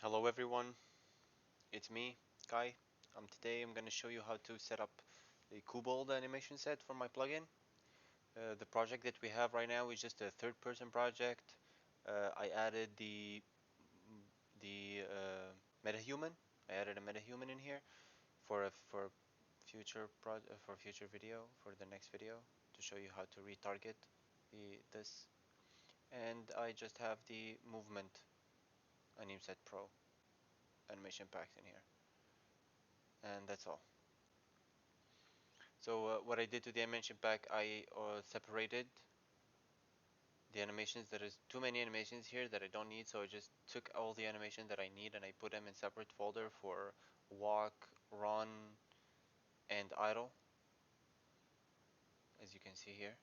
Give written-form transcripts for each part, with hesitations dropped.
Hello everyone, it's me, Kai. Today I'm going to show you how to set up a Kubold animation set for my plugin. The project that we have right now is just a third-person project. I added the metahuman. I added a metahuman in here for future video for the next video to show you how to retarget this. And I just have the movement Animset Pro animation pack in here, and that's all. So what I did to the animation pack, I separated the animations. There is too many animations here that I don't need, so I just took all the animations that I need and I put them in separate folder for walk, run, and idle, as you can see here.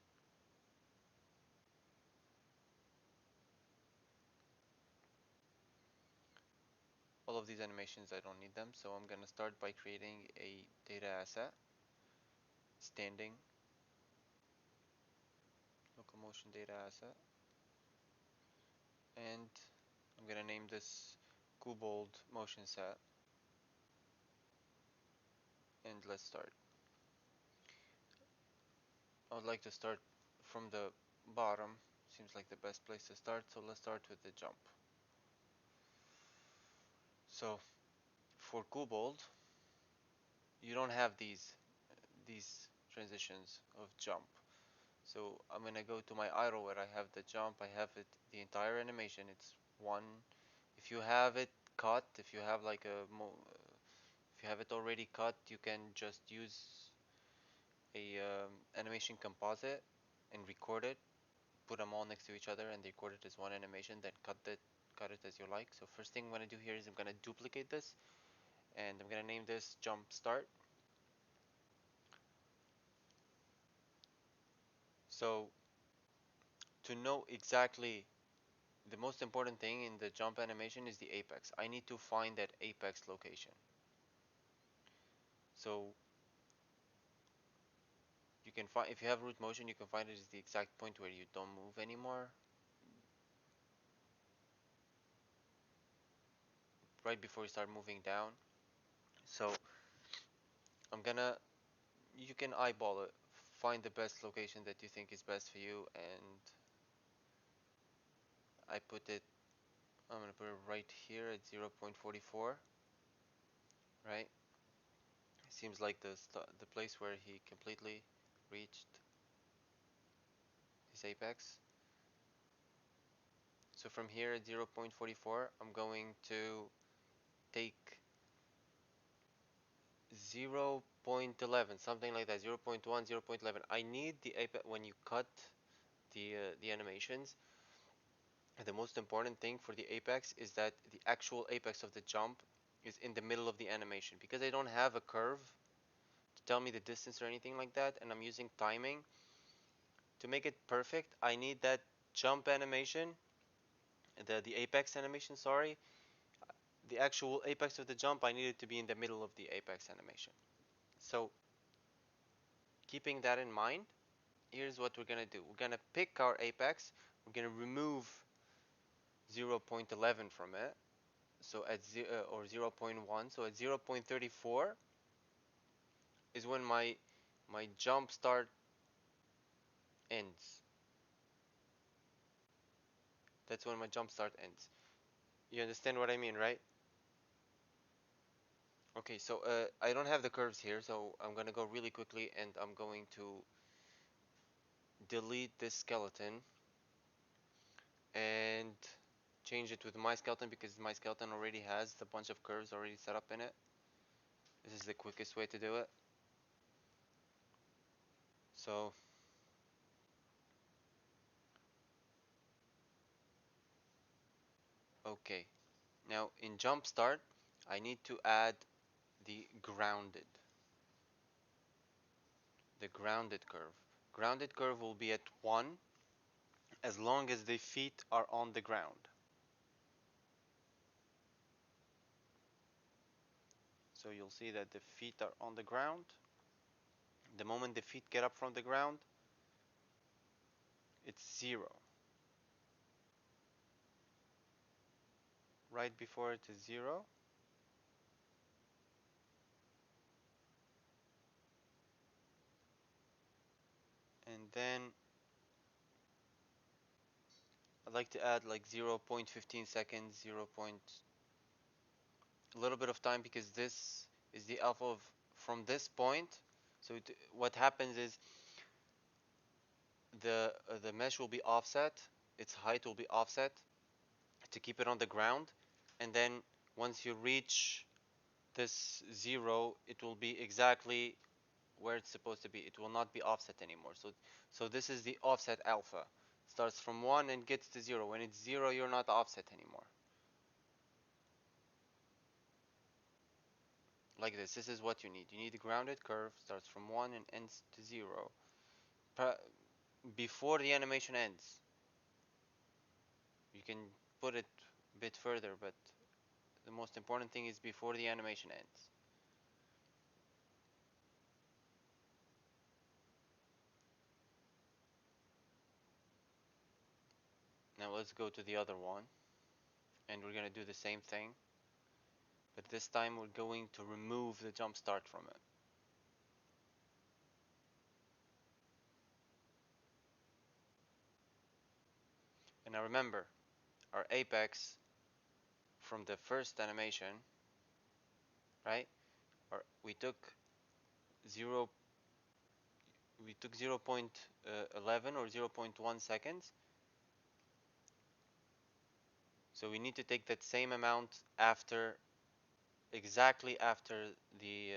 All of these animations, I don't need them, so I'm gonna start by creating a data asset, standing locomotion data asset, and I'm gonna name this Kubold motion set, and let's start. I would like to start from the bottom. Seems like the best place to start, so let's start with the jump. So for Kubold, you don't have these transitions of jump. So I'm gonna go to my idle where I have the jump. I have it the entire animation. It's one. If you have it cut, if you have like if you have it already cut, you can just use a animation composite and record it. Put them all next to each other and record it as one animation, then cut it as you like. So first thing I'm gonna do here is I'm gonna duplicate this and I'm gonna name this jump start. So to know exactly, the most important thing in the jump animation is the apex. I need to find that apex location. So you can find, if you have root motion, you can find it as the exact point where you don't move anymore, right before you start moving down. So I'm gonna, you can eyeball it, find the best location that you think is best for you, and I put it, I'm gonna put it right here at 0.44, right? Seems like the place where he completely reached his apex. So from here at 0.44, I'm going to take 0.11, something like that, 0.1, 0.11. I need the apex when you cut the animations. The most important thing for the apex is that the actual apex of the jump is in the middle of the animation, because I don't have a curve to tell me the distance or anything like that, and I'm using timing to make it perfect. I need that jump animation, the apex animation, sorry, the actual apex of the jump, I need it to be in the middle of the apex animation. So keeping that in mind, here's what we're gonna do. We're gonna pick our apex, we're gonna remove 0.11 from it, so at or 0.1, so at 0.34 is when my jump start ends. That's when my jump start ends. You understand what I mean, right? Okay, so I don't have the curves here, so I'm gonna go really quickly and I'm going to delete this skeleton and change it with my skeleton, because my skeleton already has a bunch of curves already set up in it. This is the quickest way to do it. So okay, now in jump start I need to add the grounded curve. Grounded curve will be at 1 as long as the feet are on the ground. So you'll see that the feet are on the ground. The moment the feet get up from the ground, it's 0. right before it is 0. And then I'd like to add like 0.15 seconds, 0. A little bit of time, because this is the alpha of from this point. So what happens is the mesh will be offset, its height will be offset to keep it on the ground, and then once you reach this 0, it will be exactly where it's supposed to be. It will not be offset anymore. So this is the offset alpha. Starts from 1 and gets to 0. When it's 0, you're not offset anymore. Like this. This is what you need. You need a grounded curve, starts from 1 and ends to 0. Before the animation ends. You can put it a bit further, but the most important thing is before the animation ends. Now let's go to the other one, and we're going to do the same thing, but this time we're going to remove the jump start from it. And now remember, our apex from the first animation, right? Or we took 0 0.11 or 0.1 seconds. So we need to take that same amount after, exactly after the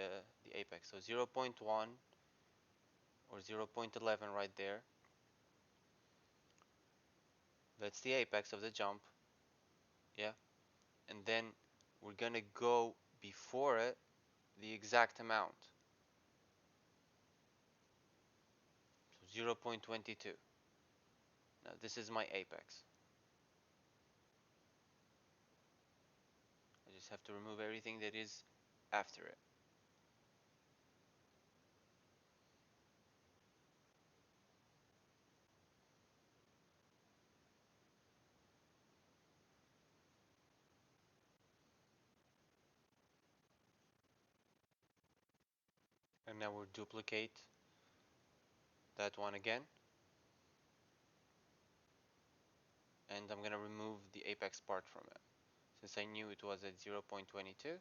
apex. So 0.1 or 0.11 right there. That's the apex of the jump. Yeah. And then we're gonna go before it the exact amount. So 0.22. Now this is my apex. I just have to remove everything that is after it. And now we'll duplicate that one again. And I'm gonna remove the apex part from it. Since I knew it was at 0.22,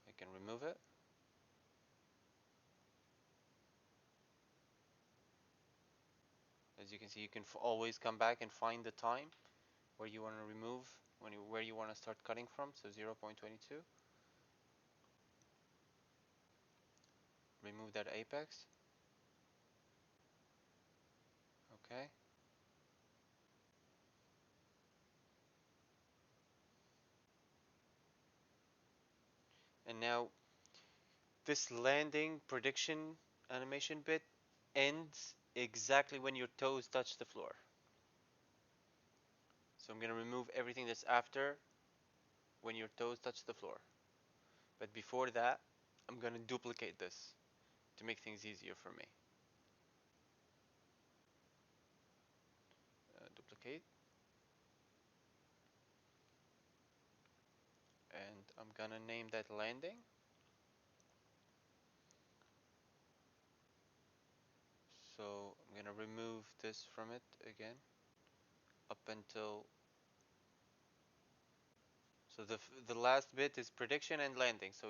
I can remove it. As you can see, you can always come back and find the time where you want to remove, where you want to start cutting from. So 0.22. Remove that apex. Okay. And now this landing prediction animation bit ends exactly when your toes touch the floor. So I'm going to remove everything that's after when your toes touch the floor. But before that, I'm going to duplicate this to make things easier for me. Duplicate. And I'm going to name that landing. So I'm going to remove this from it again up until, so the last bit is prediction and landing. So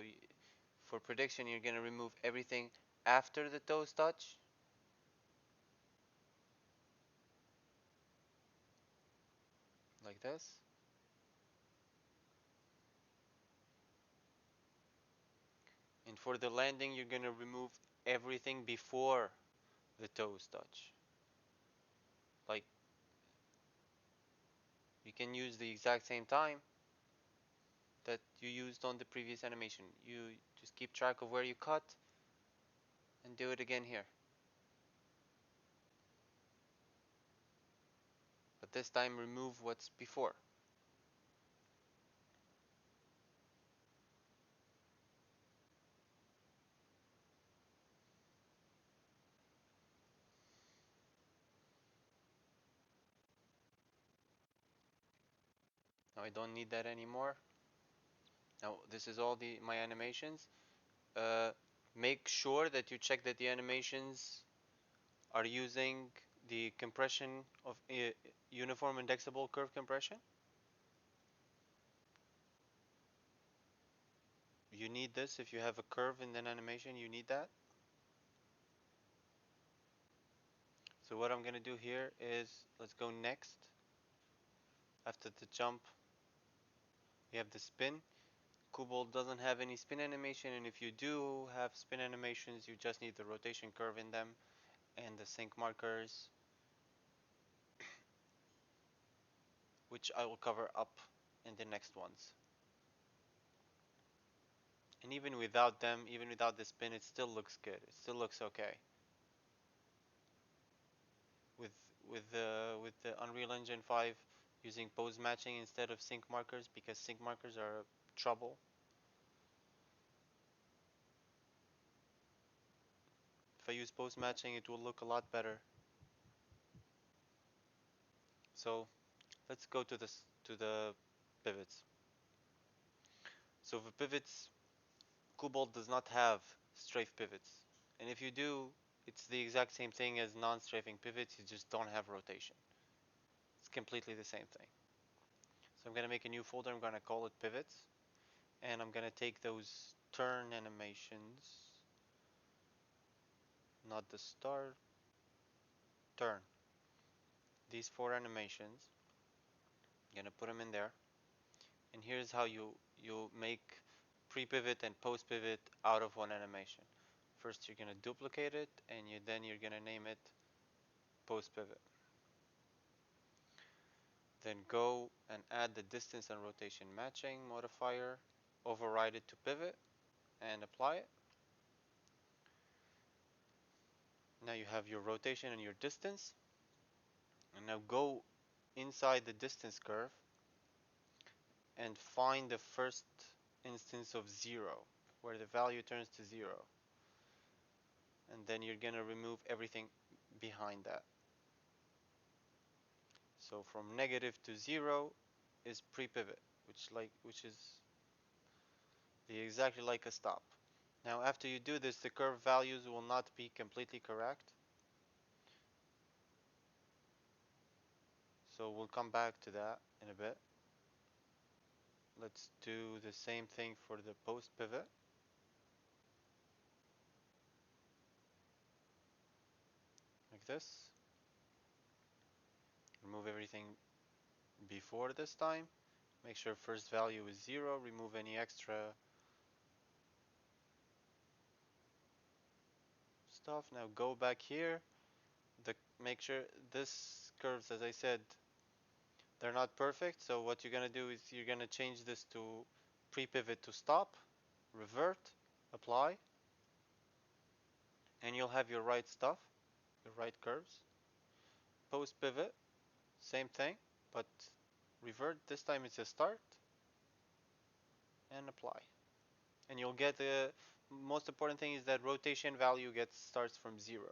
for prediction, you're going to remove everything after the toes touch. Like this. And for the landing, you're going to remove everything before the toes touch. Like, you can use the exact same time that you used on the previous animation. You just keep track of where you cut and do it again here. But this time remove what's before. Now I don't need that anymore. Now this is all my animations. Uh, Make sure that you check that the animations are using the compression of uniform indexable curve compression. You need this if you have a curve in an animation, you need that. So what I'm gonna do here is, let's go next. After the jump, we have the spin. Kubold doesn't have any spin animation, and if you do have spin animations, you just need the rotation curve in them and the sync markers, which I will cover up in the next ones. And even without them, even without the spin, it still looks good. It still looks okay. With with the Unreal Engine 5 using pose matching instead of sync markers, because sync markers are trouble. If I use pose matching, it will look a lot better. So let's go to the pivots. So for pivots, Kubold does not have strafe pivots, and if you do, it's the exact same thing as non-strafing pivots. You just don't have rotation. It's completely the same thing. So I'm gonna make a new folder. I'm gonna call it pivots, and I'm gonna take those turn animations, not the start, turn. These 4 animations. I'm gonna put them in there, and here's how you make pre-pivot and post-pivot out of one animation. First, you're gonna duplicate it, and then you're gonna name it post-pivot. Then go and add the distance and rotation matching modifier, override it to pivot, and apply it. Now you have your rotation and your distance. And now go inside the distance curve and find the first instance of 0, where the value turns to 0. And then you're gonna remove everything behind that. So from negative to 0 is pre-pivot, which is exactly like a stop. Now after you do this, the curve values will not be completely correct. So we'll come back to that in a bit. Let's do the same thing for the post pivot. Like this. Remove everything before this time. Make sure first value is 0. Remove any extra stuff. Now go back here. Make sure this curves, as I said, they're not perfect. So what you're gonna do is you're gonna change this to pre-pivot to stop, revert, apply, and you'll have your right stuff, your right curves. Post pivot, same thing, but revert. This time it's a start and apply, and you'll get the most important thing is that rotation value starts from 0.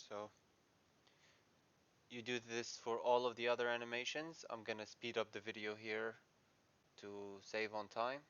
So you do this for all of the other animations. I'm gonna speed up the video here to save on time.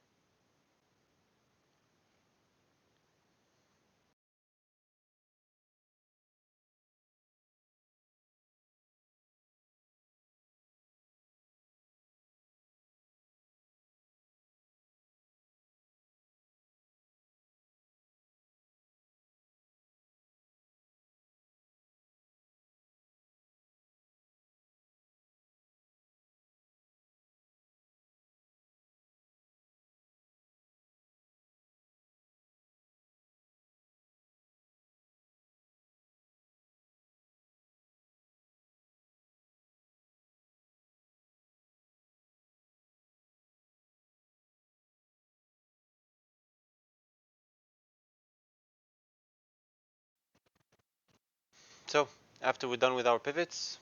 So after we're done with our pivots,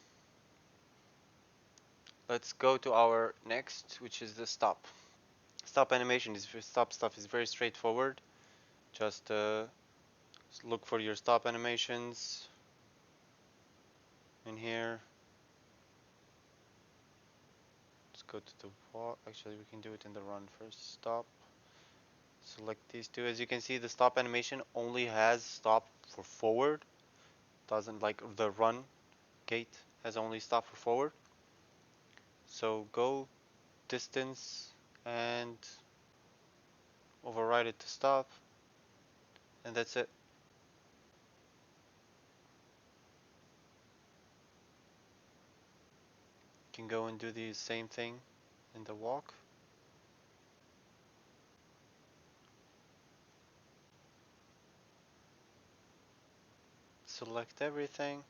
let's go to our next, which is the stop. Stop animation is stop stuff is very straightforward. Just look for your stop animations In here, let's go to the walk. Actually, we can do it in the run first. Stop. Select these two. As you can see, the stop animation only has stop for forward. Doesn't like the run gate has only stop for forward. So go distance and override it to stop, and that's it. You can go and do the same thing in the walk. Select everything.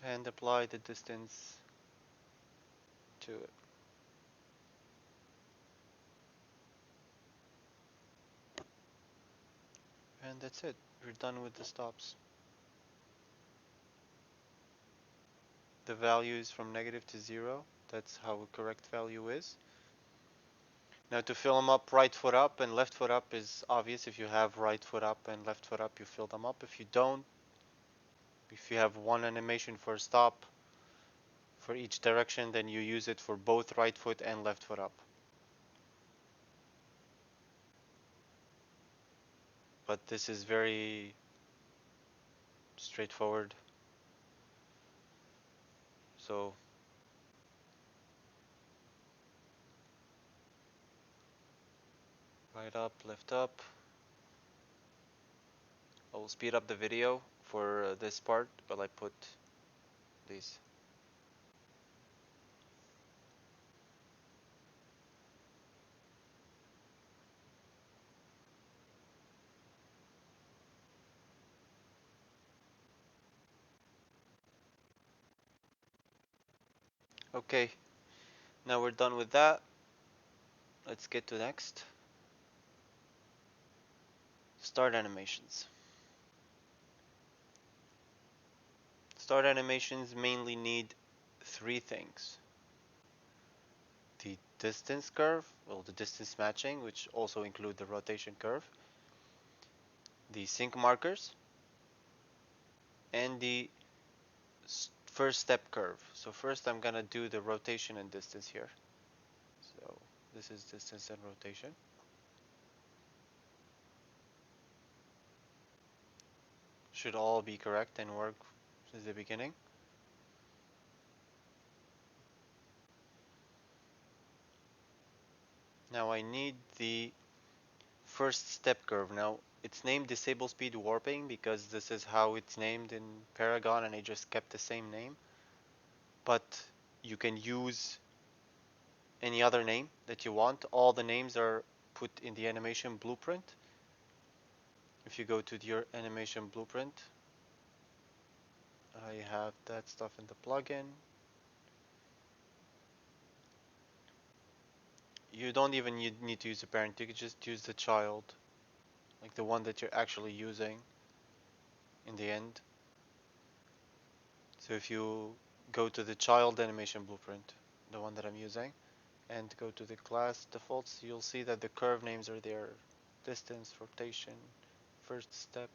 And apply the distance to it. And that's it. We're done with the stops. The value is from negative to 0. That's how a correct value is. Now to fill them up, right foot up and left foot up is obvious. If you have right foot up and left foot up, you fill them up. If you don't, if you have one animation for stop for each direction, then you use it for both right foot and left foot up. But this is very straightforward. So right up, left up. I will speed up the video for this part, but I put these. Okay, now we're done with that. Let's get to next. Start animations. Start animations mainly need three things. The distance curve, well, the distance matching, which also include the rotation curve, the sync markers, and the first step curve. So first I'm gonna do the rotation and distance here. So this is distance and rotation. Should all be correct and work since the beginning. Now I need the first step curve. Now it's named disable speed warping because this is how it's named in Paragon and I just kept the same name. But you can use any other name that you want. All the names are put in the animation blueprint. If you go to your animation blueprint, I have that stuff in the plugin. You don't even need to use a parent, you can just use the child, like the one that you're actually using in the end. So if you go to the child animation blueprint, the one that I'm using, and go to the class defaults, you'll see that the curve names are there. Distance, rotation, first step,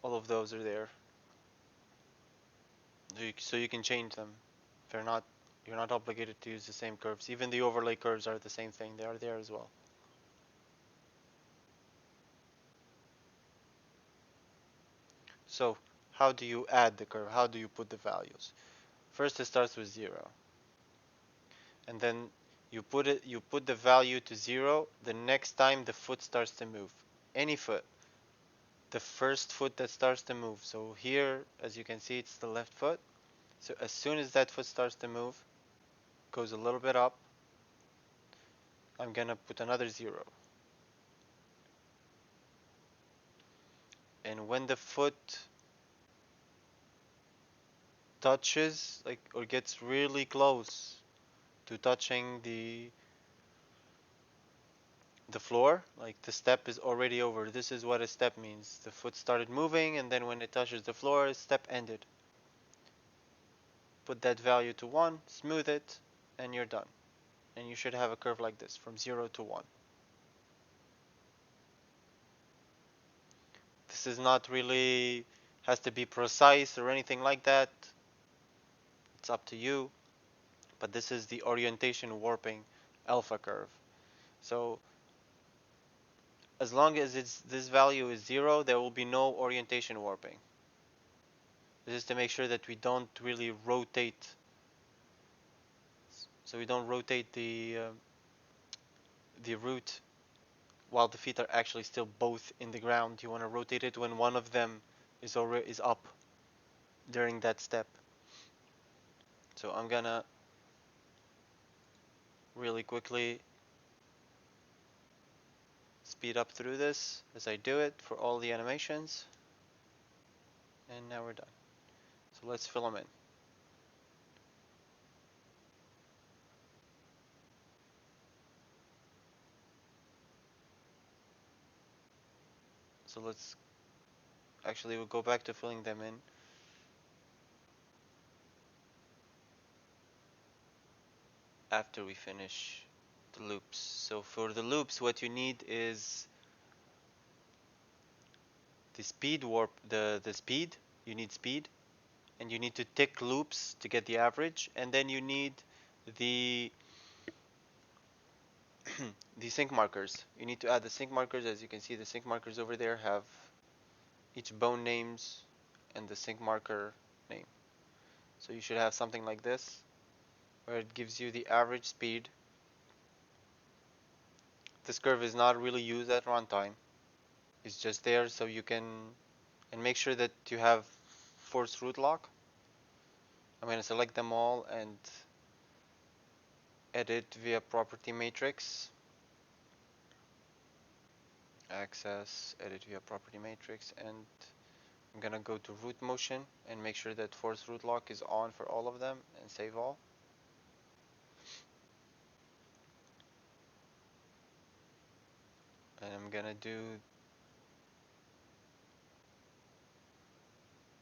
all of those are there. So you can change them. They're not, you're not obligated to use the same curves. Even the overlay curves are the same thing. They are there as well. So how do you add the curve? How do you put the values? First it starts with 0. And then you put the value to 0 the next time the foot starts to move. Any foot. The first foot that starts to move. So here, as you can see, it's the left foot. So as soon as that foot starts to move, goes a little bit up, I'm gonna put another 0. And when the foot touches, like, or gets really close to touching the floor, like the step is already over. This is what a step means. The foot started moving, and then when it touches the floor, step ended. Put that value to 1, smooth it, and you're done. And you should have a curve like this from 0 to 1. This is not really has to be precise or anything like that. It's up to you. But this is the orientation warping alpha curve. So as long as this value is 0, there will be no orientation warping. This is to make sure that we don't really rotate. So we don't rotate the root while the feet are actually still both in the ground. You want to rotate it when one of them is up during that step. So I'm gonna really quickly speed up through this as I do it for all the animations. And now we're done. So let's fill them in. So we'll go back to filling them in. After we finish the loops. So for the loops, what you need is the speed warp, the speed. You need speed, and you need to tick loops to get the average, and then you need the the sync markers. You need to add the sync markers. As you can see, the sync markers over there have each bone names and the sync marker name. So you should have something like this, where it gives you the average speed. This curve is not really used at runtime. It's just there so you can, and make sure that you have force root lock. I'm going to select them all and edit via property matrix. Access, edit via property matrix, and I'm going to go to root motion and make sure that force root lock is on for all of them and save all. And I'm going to do,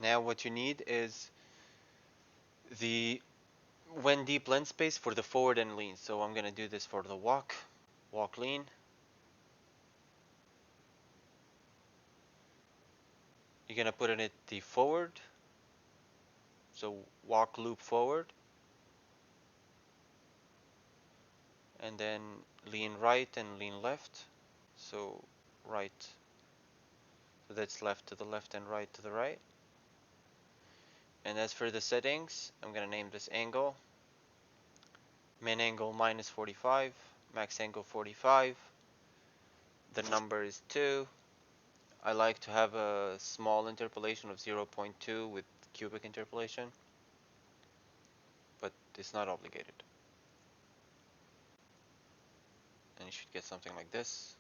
now what you need is the when deep lens space for the forward and lean. So I'm going to do this for the walk lean. You're going to put in it the forward, so walk loop forward, and then lean right and lean left. So right, so that's left to the left and right to the right. And as for the settings, I'm going to name this angle. Min angle minus 45, max angle 45. The number is 2. I like to have a small interpolation of 0.2 with cubic interpolation, but it's not obligated. And you should get something like this.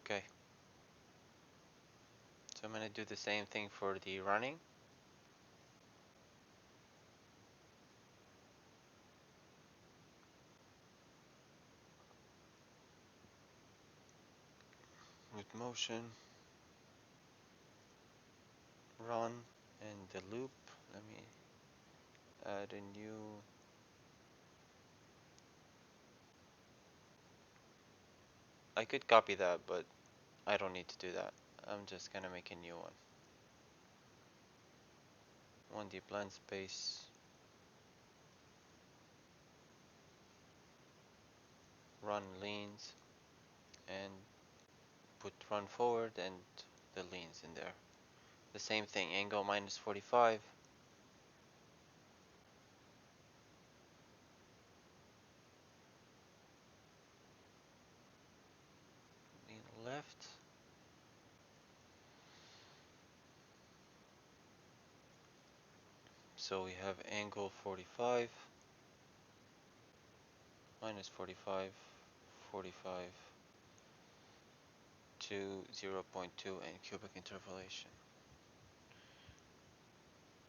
Okay. So I'm going to do the same thing for the running. With motion, run, and the loop. Let me add a new. I could copy that, but I don't need to do that. I'm just gonna make a new one. 1D plan space. Run leans, and put run forward and the leans in there. The same thing, angle minus 45. Lean left. So we have angle 45, minus 45, 45 to 0.2 and cubic interpolation.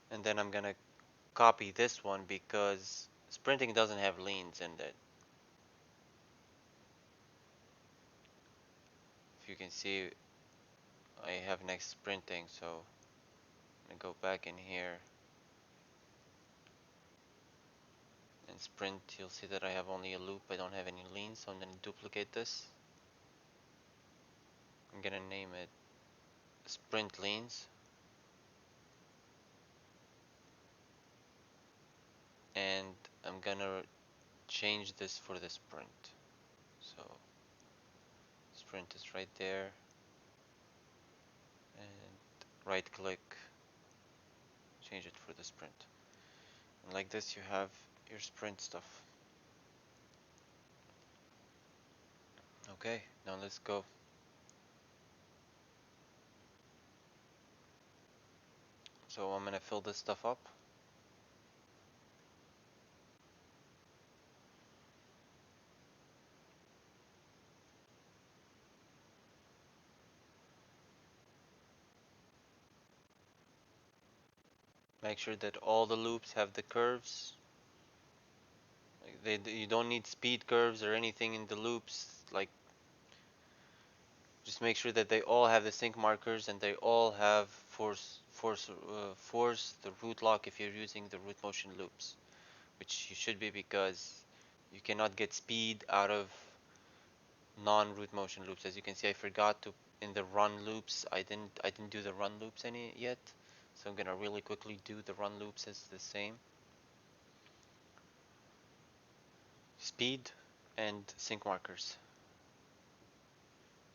And then I'm gonna copy this one because sprinting doesn't have leans in it. If you can see, I have next sprinting, so I'm gonna go back in here and sprint, you'll see that I have only a loop, I don't have any leans, so I'm going to duplicate this. I'm going to name it sprint leans, and I'm going to change this for the sprint. So sprint is right there, and right click, change it for the sprint. And like this you have your sprint stuff. Okay, now let's go. So I'm gonna fill this stuff up. Make sure that all the loops have the curves. You don't need speed curves or anything in the loops. Like, just make sure that they all have the sync markers and they all have force the root lock if you're using the root motion loops, which you should be, because you cannot get speed out of non-root motion loops. As you can see, I forgot to in the run loops. I didn't do the run loops any yet, so I'm gonna really quickly do the run loops as the same. Speed and sync markers.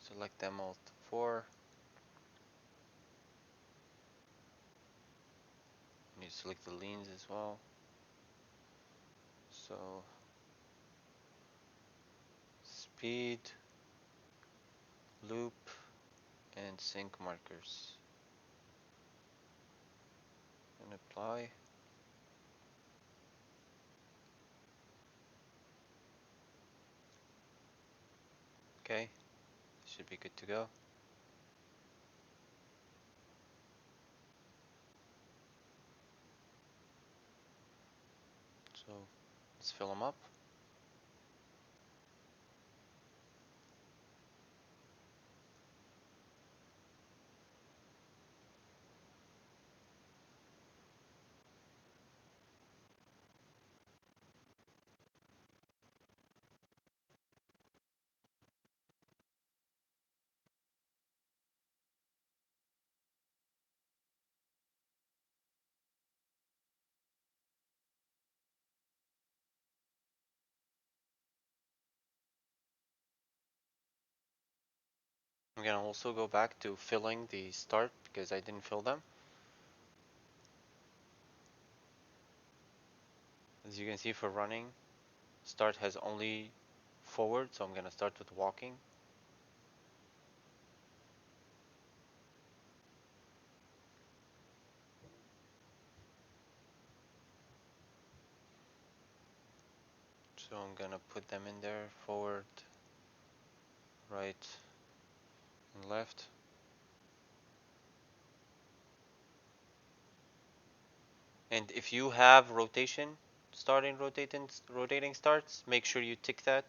Select them all four. And you select the leans as well. So speed, loop, and sync markers. And apply. Okay, should be good to go. So let's fill them up. I'm gonna also go back to filling the start because I didn't fill them. As you can see, for running, start has only forward, so I'm gonna start with walking. So I'm gonna put them in there, forward, right, and left. And if you have rotation, rotating starts, make sure you tick that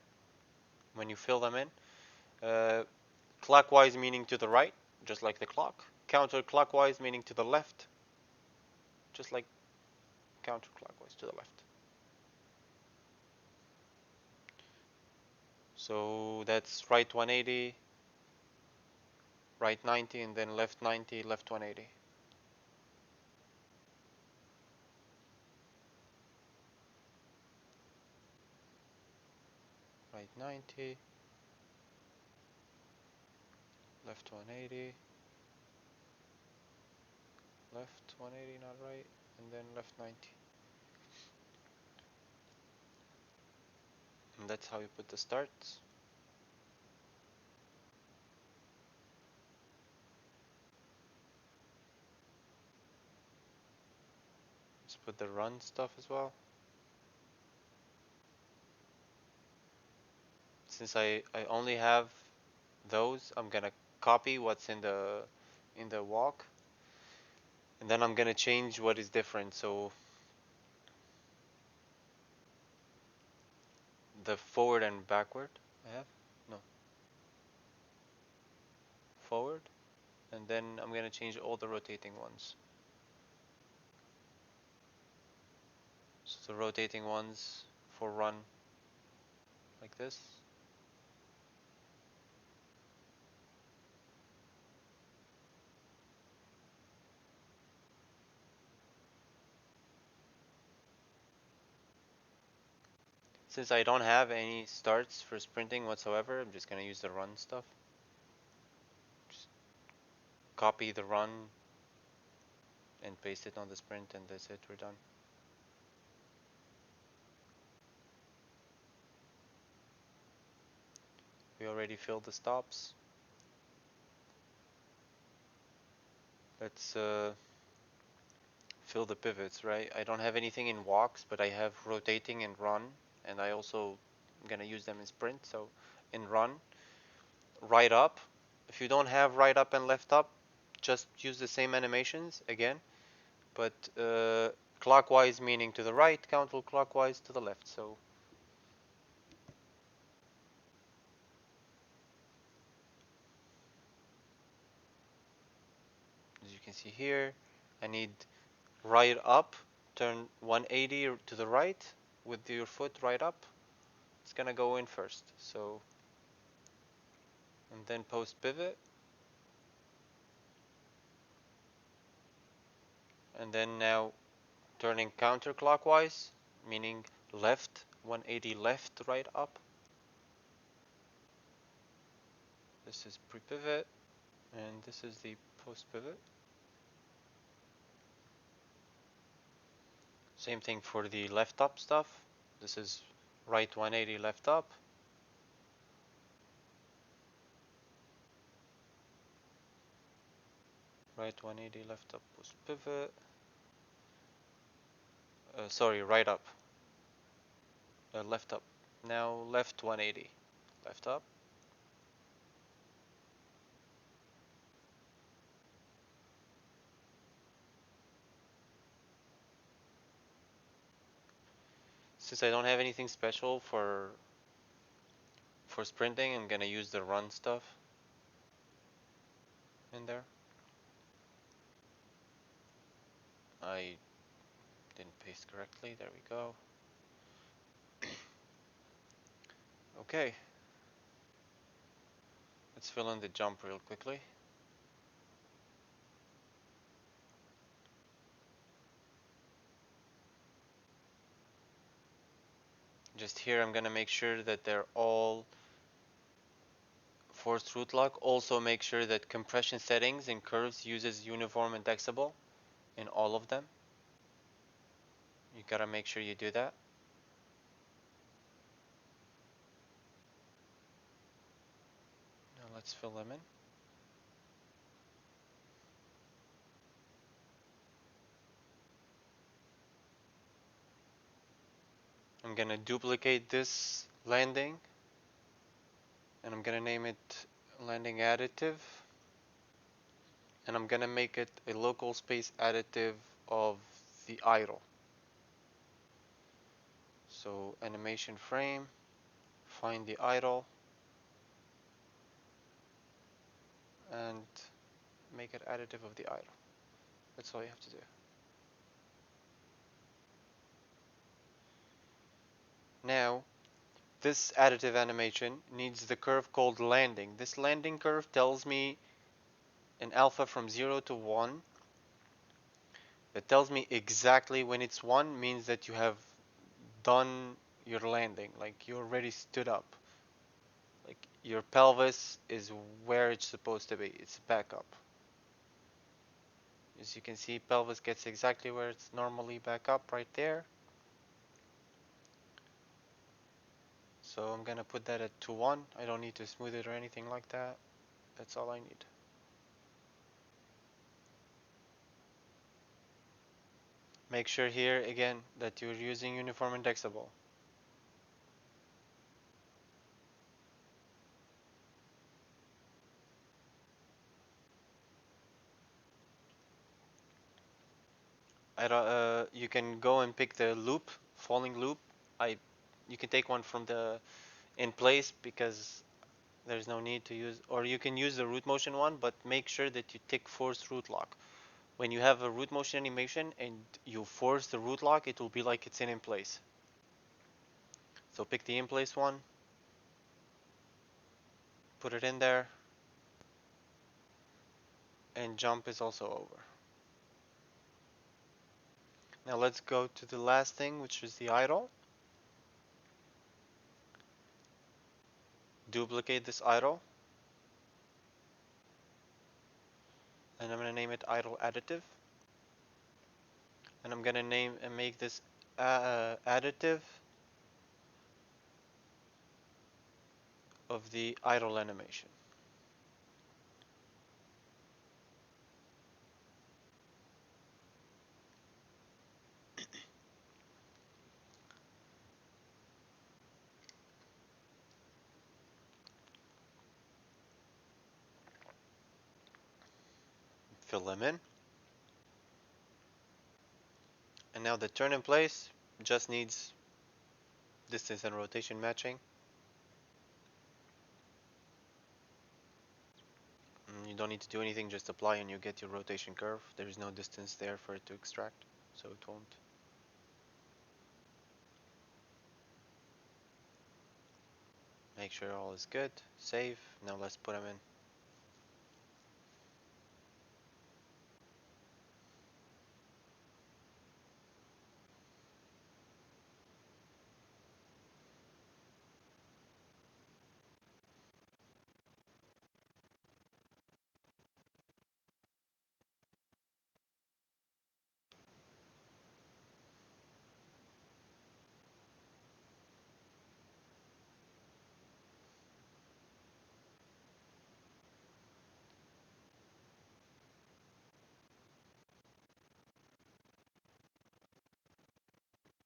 when you fill them in. Clockwise meaning to the right, just like the clock. Counterclockwise meaning to the left, just like counterclockwise to the left. So that's right 180, right 90, and then left 90, left 180. Right 90, left 180, left 180, not right, and then left 90. And that's how you put the starts. Let's put the run stuff as well. Since I only have those, I'm gonna copy what's in the walk, and then I'm gonna change what is different. So the forward and backward I have no forward, and then I'm gonna change all the rotating ones. So the rotating ones, for run like this. Since I don't have any starts for sprinting whatsoever, I'm just gonna use the run stuff. Just copy the run and paste it on the sprint, and that's it, we're done. We already filled the stops. Let's fill the pivots, right? I don't have anything in walks, but I have rotating and run, and I also am gonna use them in sprint. So in run, right up. If you don't have right up and left up, just use the same animations again, but clockwise meaning to the right, counterclockwise to the left. So as you can see here, I need right up, turn 180 to the right with your foot right up. It's gonna go in first. So, and then post pivot, and then now turning counterclockwise, meaning left, 180 left, right up. This is pre-pivot, and this is the post-pivot. Same thing for the left up stuff. This is right 180 left up. Right 180 left up post-pivot. Sorry, right up. Left up. Now left 180. Left up. Since I don't have anything special for sprinting, I'm gonna use the run stuff in there. I didn't paste correctly. There we go. Okay. Let's fill in the jump real quickly. Just here, I'm gonna make sure that they're all forced root lock. Also make sure that compression settings and curves uses uniform indexable in all of them. You gotta make sure you do that. Now let's fill them in. I'm gonna duplicate this landing and I'm gonna name it landing additive, and I'm gonna make it a local space additive of the idle. So animation frame, find the idle, and make it additive of the idle. That's all you have to do. Now, this additive animation needs the curve called landing. This landing curve tells me an alpha from 0 to 1. It tells me exactly when it's 1 means that you have done your landing, like you already stood up. Like your pelvis is where it's supposed to be. It's back up. As you can see, pelvis gets exactly where it's normally back up, right there. So I'm gonna put that at 2-1. I don't need to smooth it or anything like that. That's all I need. Make sure here again that you're using uniform indexable. You can go and pick the loop, falling loop. You can take one from the in place because there's no need to use, or you can use the root motion one, but make sure that you tick force root lock. When you have a root motion animation and you force the root lock, it will be like it's in place. So pick the in-place one, put it in there, and jump is also over. Now let's go to the last thing, which is the idle. Duplicate this idle, and I'm going to name it idle additive. And I'm going to name and make this additive of the idle animation. Fill them in. And now the turn in place just needs distance and rotation matching. You don't need to do anything, just apply and you get your rotation curve. There is no distance there for it to extract, so it won't. Make sure all is good. Save. Now let's put them in.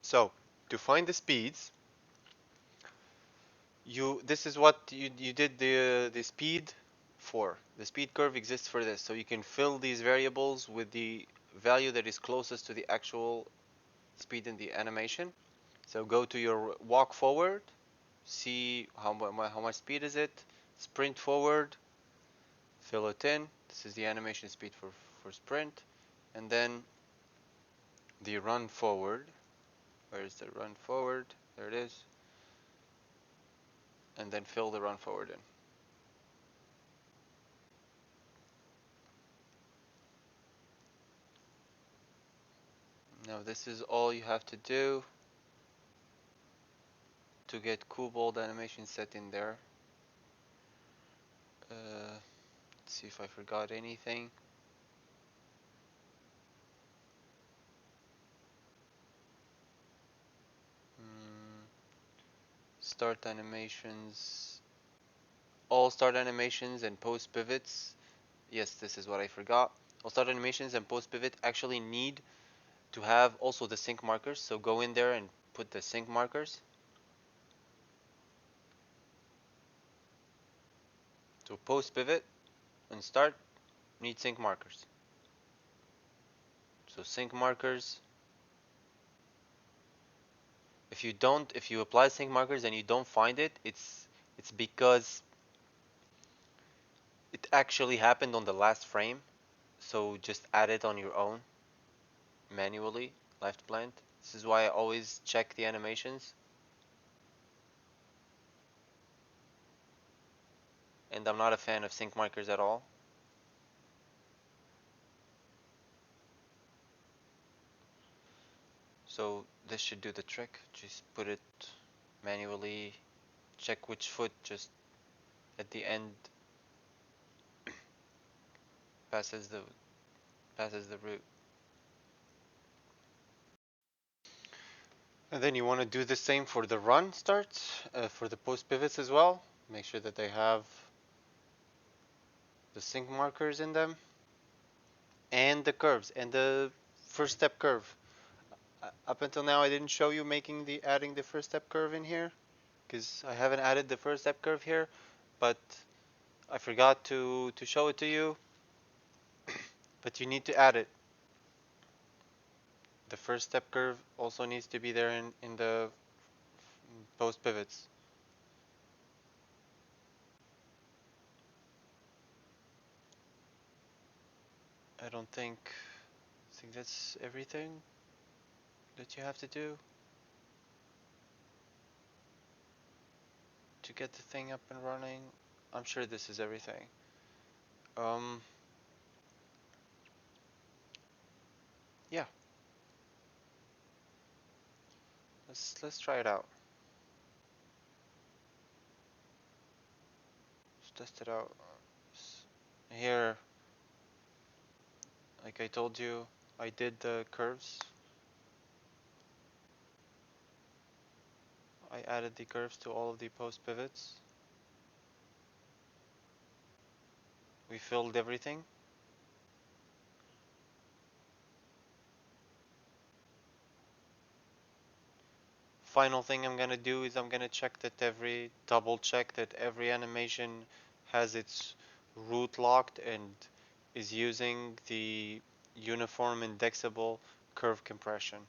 So to find the speeds, this is what you did the speed for. The speed curve exists for this, so you can fill these variables with the value that is closest to the actual speed in the animation. So go to your walk forward, see how much speed is it, sprint forward, fill it in. This is the animation speed for sprint, and then the run forward. Where is the run forward? There it is. And then fill the run forward in. Now this is all you have to do to get Kubold animation set in there. Let's see if I forgot anything. Start animations, all start animations and post pivots. Yes, this is what I forgot. All start animations and post pivot actually need to have also the sync markers. So go in there and put the sync markers. So post pivot and start need sync markers. So sync markers. If you apply sync markers and you don't find it, it's because it actually happened on the last frame. So just add it on your own manually, left blend. This is why I always check the animations. And I'm not a fan of sync markers at all. So this should do the trick. Just put it manually, check which foot just at the end passes the route. And then you want to do the same for the run starts, for the post pivots as well. Make sure that they have the sync markers in them and the curves and the first step curve. Up until now I didn't show you adding the first step curve in here because I haven't added the first step curve here, but I forgot to show it to you. But you need to add it. The first step curve also needs to be there in the post pivots. I don't think that's everything that you have to do. to get the thing up and running. I'm sure this is everything. Um, yeah, let's try it out. Let's test it out. Here, like I told you, I did the curves. I added the curves to all of the post pivots. We filled everything. Final thing I'm gonna do is I'm gonna double check that every animation has its root locked and is using the uniform indexable curve compression.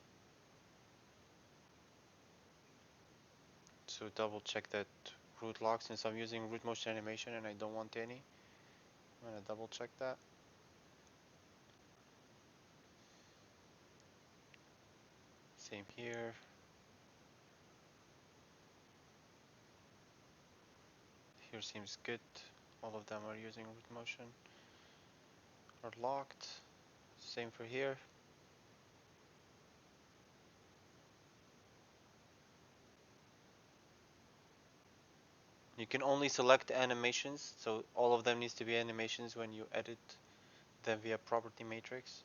So double check that root lock since I'm using root motion animation and I don't want any. I'm gonna double check that. Same here. Here seems good. All of them are using root motion. Are locked. Same for here. You can only select animations, so all of them needs to be animations when you edit them via property matrix.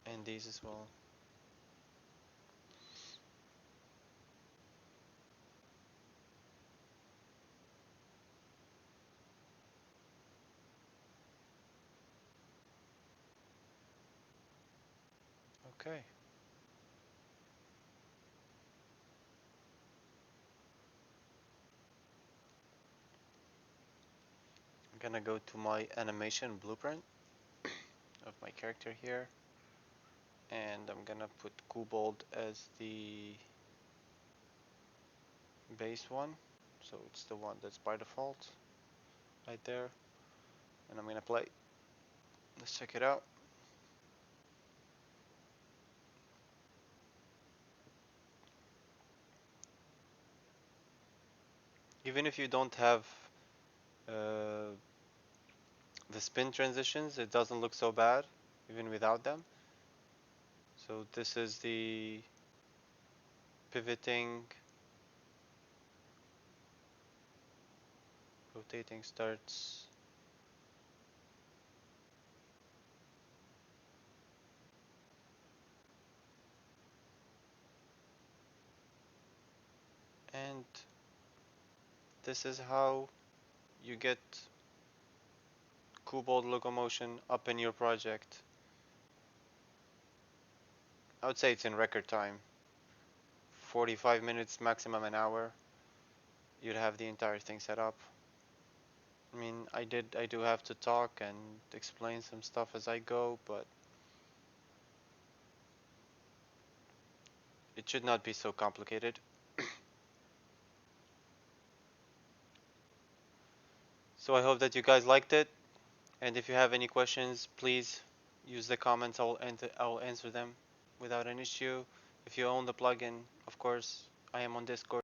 And these as well. Okay. I'm gonna go to my animation blueprint of my character here. And I'm gonna put Kubold as the base one. So it's the one that's by default. Right there. And I'm gonna play. Let's check it out. Even if you don't have uh, the spin transitions, it doesn't look so bad, even without them. So this is the pivoting, rotating starts. And this is how you get Kubold Locomotion up in your project. I would say it's in record time. 45 minutes, maximum an hour. You'd have the entire thing set up. I mean, I do have to talk and explain some stuff as I go, but it should not be so complicated. So I hope that you guys liked it, and if you have any questions, please use the comments. I'll answer them without an issue. If you own the plugin, of course, I am on Discord.